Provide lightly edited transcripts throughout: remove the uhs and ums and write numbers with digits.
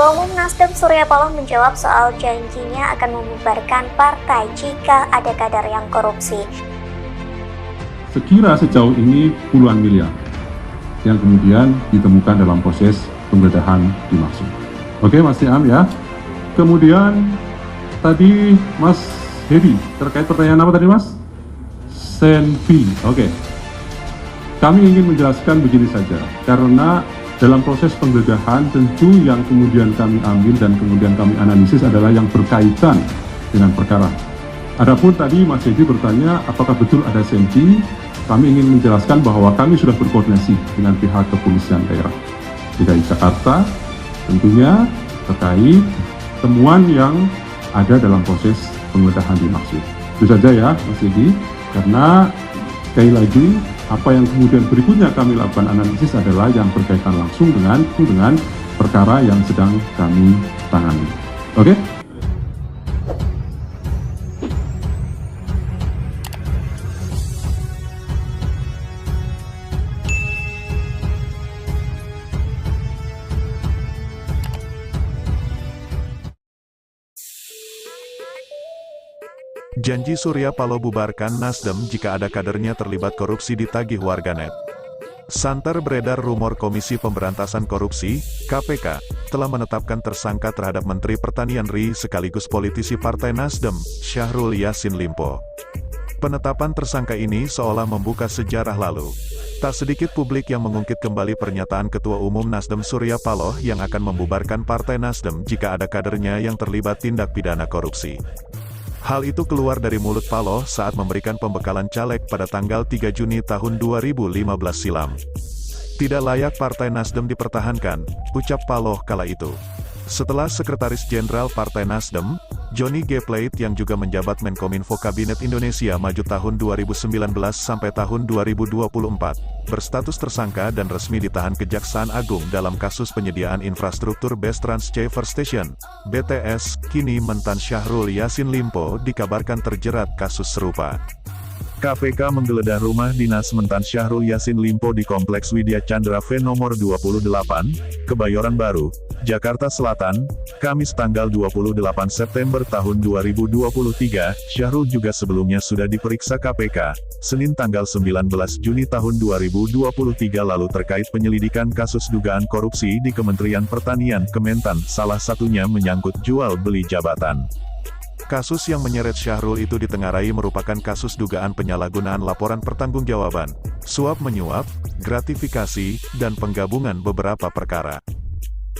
Ketua Umum Nasdem Surya Paloh menjawab soal janjinya akan membubarkan partai jika ada kader yang korupsi. Sekira sejauh ini puluhan miliar yang kemudian ditemukan dalam proses penggeledahan dimaksud. Oke Mas Niam ya. Kemudian tadi Mas Hedi terkait pertanyaan apa tadi Mas? Senpi. Oke. Kami ingin menjelaskan begini saja, karena dalam proses penggeledahan tentu yang kemudian kami ambil dan kemudian kami analisis adalah yang berkaitan dengan perkara. Adapun tadi Mas Hedi bertanya apakah betul ada senpi, kami ingin menjelaskan bahwa kami sudah berkoordinasi dengan pihak kepolisian daerah DKI Jakarta tentunya terkait temuan yang ada dalam proses penggeledahan dimaksud. Itu saja ya Mas Hedi, karena sekali lagi apa yang kemudian berikutnya kami lakukan analisis adalah yang berkaitan langsung dengan perkara yang sedang kami tangani. Oke? Janji Surya Paloh bubarkan Nasdem jika ada kadernya terlibat korupsi ditagih warganet. Santer beredar rumor Komisi Pemberantasan Korupsi, KPK, telah menetapkan tersangka terhadap Menteri Pertanian RI sekaligus politisi Partai Nasdem, Syahrul Yassin Limpo. Penetapan tersangka ini seolah membuka sejarah lalu. Tak sedikit publik yang mengungkit kembali pernyataan Ketua Umum Nasdem Surya Paloh yang akan membubarkan Partai Nasdem jika ada kadernya yang terlibat tindak pidana korupsi. Hal itu keluar dari mulut Paloh saat memberikan pembekalan caleg pada tanggal 3 Juni tahun 2015 silam. Tidak layak Partai Nasdem dipertahankan, ucap Paloh kala itu. Setelah Sekretaris Jenderal Partai Nasdem, Johnny G. Plate yang juga menjabat Menkominfo Kabinet Indonesia Maju tahun 2019 sampai tahun 2024, berstatus tersangka dan resmi ditahan Kejaksaan Agung dalam kasus penyediaan infrastruktur Base Transceiver Station, BTS, kini mentan Syahrul Yassin Limpo dikabarkan terjerat kasus serupa. KPK menggeledah rumah dinas mentan Syahrul Yassin Limpo di Kompleks Widya Chandra V nomor 28, Kebayoran Baru, Jakarta Selatan, Kamis tanggal 28 September tahun 2023. Syahrul juga sebelumnya sudah diperiksa KPK, Senin tanggal 19 Juni tahun 2023 lalu terkait penyelidikan kasus dugaan korupsi di Kementerian Pertanian Kementan, salah satunya menyangkut jual beli jabatan. Kasus yang menyeret Syahrul itu ditengarai merupakan kasus dugaan penyalahgunaan laporan pertanggungjawaban, suap menyuap, gratifikasi, dan penggabungan beberapa perkara.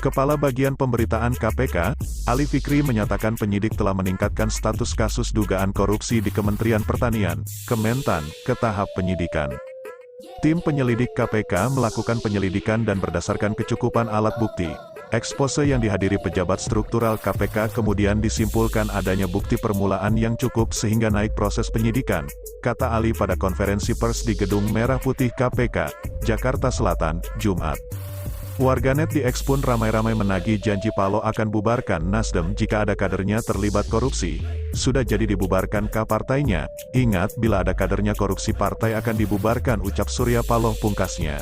Kepala Bagian Pemberitaan KPK, Ali Fikri menyatakan penyidik telah meningkatkan status kasus dugaan korupsi di Kementerian Pertanian, Kementan, ke tahap penyidikan. Tim penyelidik KPK melakukan penyelidikan dan berdasarkan kecukupan alat bukti, expose yang dihadiri pejabat struktural KPK kemudian disimpulkan adanya bukti permulaan yang cukup sehingga naik proses penyidikan, kata Ali pada konferensi pers di Gedung Merah Putih KPK, Jakarta Selatan, Jumat. Warganet di X pun ramai-ramai menagih janji Paloh akan bubarkan Nasdem jika ada kadernya terlibat korupsi. Sudah jadi dibubarkan kah partainya? Ingat bila ada kadernya korupsi partai akan dibubarkan, ucap Surya Paloh pungkasnya.